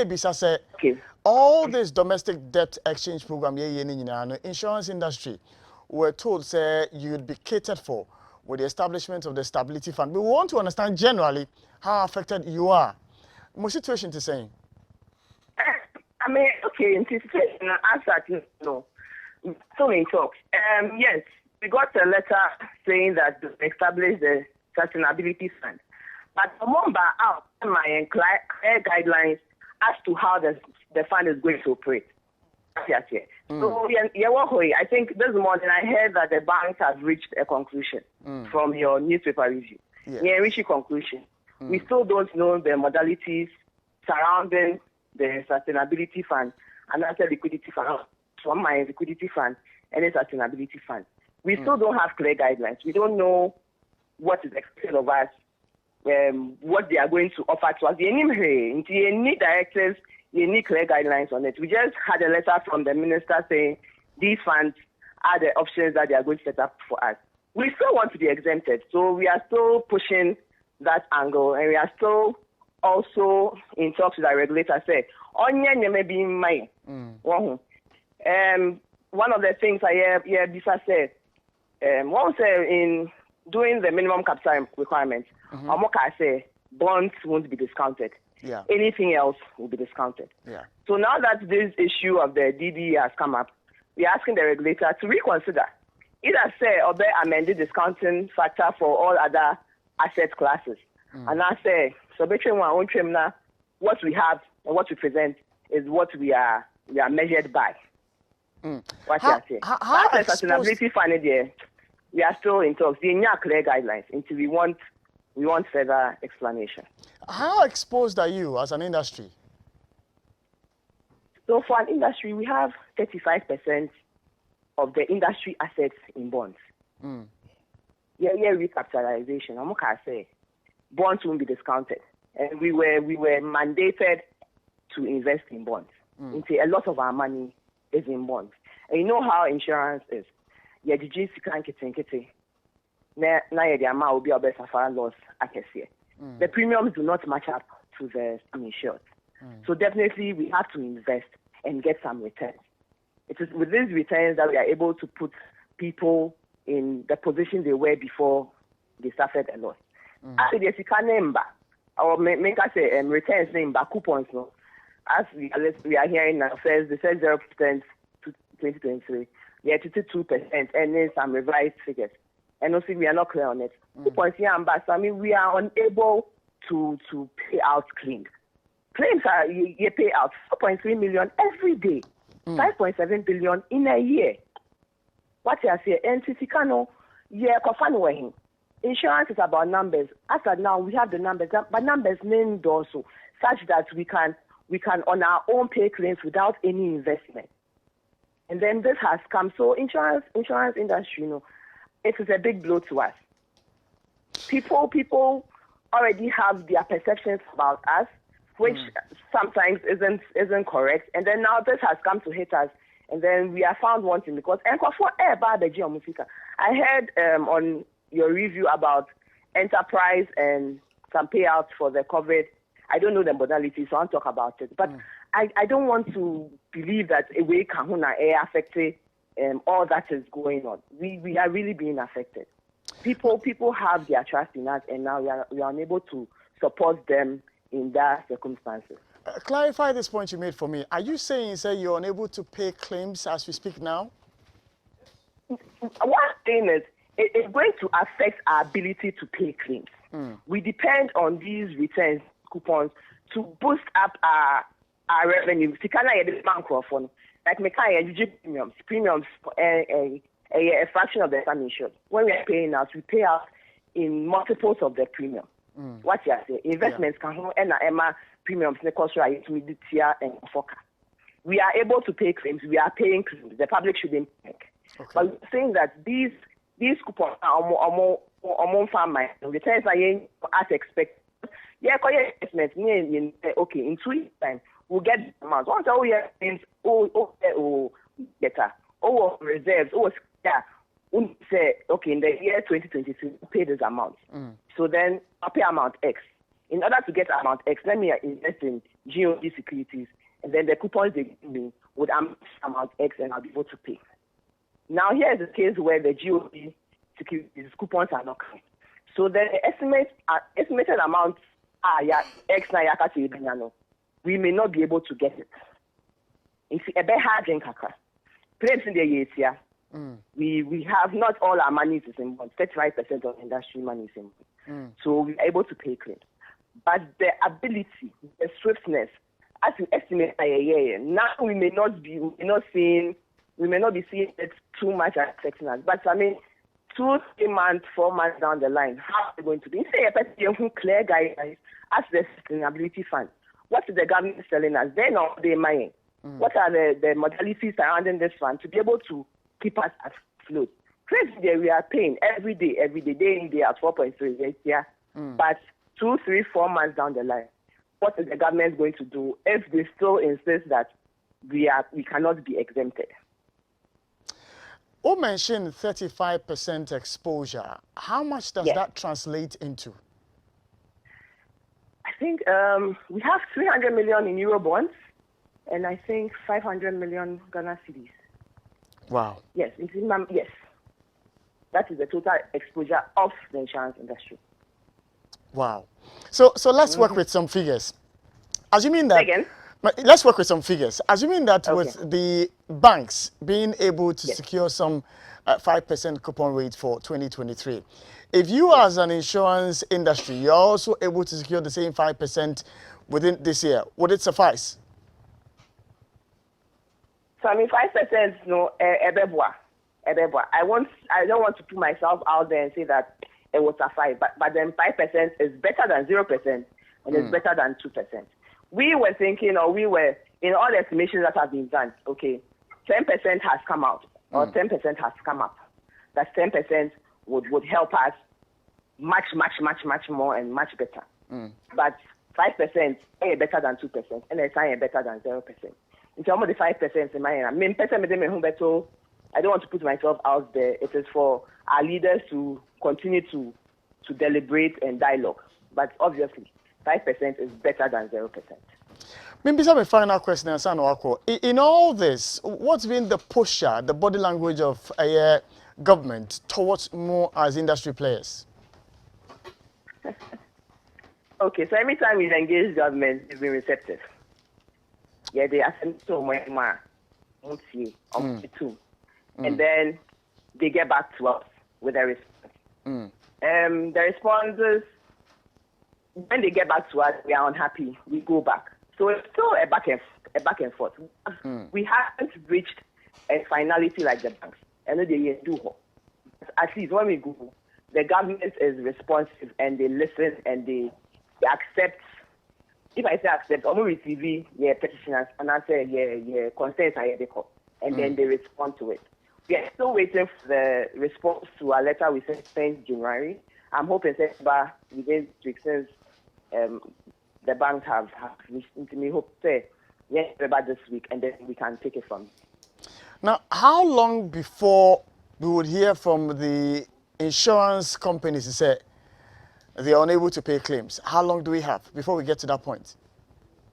Bisa said, Okay. all this domestic debt exchange program, insurance industry, were told, say, you'd be catered for with the establishment of the stability fund. We want to understand generally how affected you are. My situation is saying. I mean, okay, in situation, answer no. So in talks. Yes, we got a letter saying that to establish the sustainability fund. But remember, out my clear guidelines as to how the fund is going to operate. Yes, yes. So, I think this morning I heard that the banks have reached a conclusion from your newspaper review. Yeah, reached a conclusion. We still don't know the modalities surrounding the sustainability fund and also liquidity fund, from my liquidity fund and the sustainability fund. We still don't have clear guidelines. We don't know what is expected of us, what they are going to offer to us. You need directives, you need clear guidelines on it. We just had a letter from the minister saying these funds are the options that they are going to set up for us. We still want to be exempted, so we are still pushing that angle, and we are still also in talks with our regulator. Say, maybe in my one of the things I hear Bisa said, one say in doing the minimum capital requirements, I say bonds won't be discounted. Yeah. Anything else will be discounted. Yeah. So now that this issue of the DD has come up, we are asking the regulator to reconsider. Either say or they amended discounting factor for all other asset classes. And I say, so between one own trim now, what we have and what we present is what we are measured by. What you say? How the sustainability fund there, we are still in talks. They need clear guidelines until we want further explanation. How exposed are you as an industry? So for an industry, we have 35% of the industry assets in bonds. Yeah, recapitalization. I'm okay say bonds won't be discounted, and we were mandated to invest in bonds. A lot of our money is in bonds, and you know how insurance is. Yeah, the GC can't get now the amount will be our best loss. I can see the premiums do not match up to the insured, so definitely we have to invest and get some returns. It is with these returns that we are able to put people in the position they were before they suffered a loss. Actually, if you can name or make us say returns name coupons, no. As we are hearing now, they said 0% to 2023, yeah, 22%, and then some revised figures. And also we are not clear on it. Coupons here, I mean, we are unable to pay out claims. Claims are you pay out 4.3 million every day, 5.7 billion in a year. What you say? NCC Kano, yeah, Kofan insurance is about numbers. After now, we have the numbers, but numbers named also such that we can on our own pay claims without any investment. And then this has come. So insurance industry, it is a big blow to us. People already have their perceptions about us, which sometimes isn't correct. And then now this has come to hit us. And then we are found wanting because I heard on your review about enterprise and some payouts for the COVID. I don't know the modalities, so I'll talk about it. But I don't want to believe that a way Kahuna air affected all that is going on. We are really being affected. People have their trust in us, and now we are unable to support them in their circumstances. Clarify this point you made for me. Are you saying you're unable to pay claims as we speak now? One thing is, it's going to affect our ability to pay claims. We depend on these returns coupons to boost up our revenue. Like premiums, a fraction of the sum insured. When we are paying out, we pay out in multiples of the premium. What you say? Investments can and premiums cost right to the tier and forecast. We are able to pay claims. We are paying claims. The public shouldn't pay. Okay. But we're saying that these coupons are more farm returns are as expected. Yeah, investments. Okay, in 2 years' time we'll get the amount. Once all year things, better. Reserves. Say okay in the year 2023 we pay this amount. So then I'll pay amount X. in order to get amount X, let me invest in GOD securities, and then the coupons they give me would amount X, and I'll be able to pay. Now, here is the case where the GOD securities coupons are not coming. So the estimated amount X na we may not be able to get it. It's a bit hard in Kaka. Claims in the years here. We have not all our money is in bonds. 35% of industry money is in bonds. So we are able to pay claims. But the ability, the swiftness, as we estimate now we may not be seeing it too much affecting us. But I mean, 2, 3 months, 4 months down the line, how are they going to be? Say a person clear guidelines as the sustainability fund. What is the government telling us? They're not their money. What are the modalities surrounding this fund to be able to keep us afloat? Crazy, we are paying every day, day in, day out, 4.3 this year. But 2, 3, 4 months down the line, what is the government going to do if they still insist that we cannot be exempted? You mentioned 35% exposure. How much does that translate into? I think we have 300 million in Euro bonds, and I think 500 million Ghana cedis. Wow. Yes, yes. That is the total exposure of the insurance industry. Wow. So let's work with some figures. Assuming that Again? Let's work with some figures. Assuming that with the banks being able to secure some 5% coupon rate for 2023, if you as an insurance industry, you're also able to secure the same 5% within this year, would it suffice? So I mean, 5%, no, ebebwa. I don't want to put myself out there and say that it will suffice, but then 5% is better than 0%, and it's better than 2%. We were thinking, or we were, in all the estimations that have been done, okay, 10% has come out, or 10% has come up. That 10% would help us much more and much better. But 5% is better than 2%, and it's better than 0%. In terms of the 5%, I don't want to put myself out there. It is for our leaders to continue to deliberate and dialogue. But obviously, 5% is better than 0%. Maybe some final question, in all this, what's been the pusher, the body language of a government towards more as industry players? Okay, so every time we've engaged government, it's been receptive. Yeah, they ask so much more, and then they get back to us with a response. The response is, when they get back to us, we are unhappy. We go back. So it's still a back and forth. We haven't reached a finality like the banks. And they do. At least when we go, the government is responsive and they listen and they accept. If I say accept, I'm receive petitioners and I say concerns are the call, and then they respond to it. We are still waiting for the response to our letter we sent in January. I'm hoping that within 2 weeks since the banks have reached into me, hope about this week, and then we can take it from. Now, how long before we would hear from the insurance companies to say they are unable to pay claims? How long do we have before we get to that point?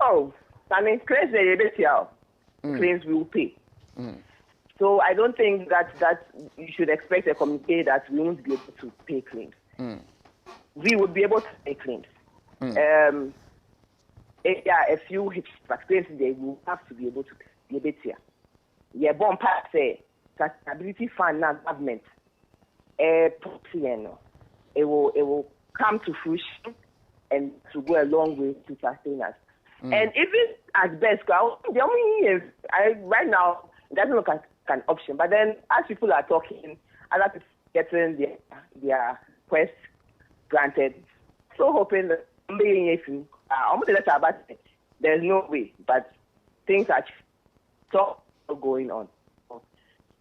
Oh, I mean, claims we will pay. So I don't think that you should expect a communique that we won't be able to pay claims. We would be able to pay claims. A few hits claims they will have to be able to pay a bit here. Yeah, bon part say sustainability fund now government. It will come to fruition and to go a long way to sustain us. And even at best, the only is right now it doesn't look like an option. But then as people are talking, other people getting their requests granted. So hoping that there's no way, but things are still going on.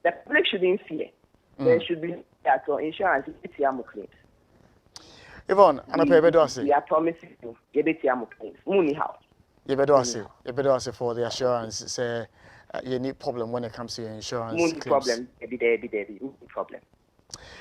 The public shouldn't fear. There should be insurance claims. Yvonne, we are promising you claims. You better ask for the assurance. Say you need problem when it comes to your insurance claims. Problem. Problem.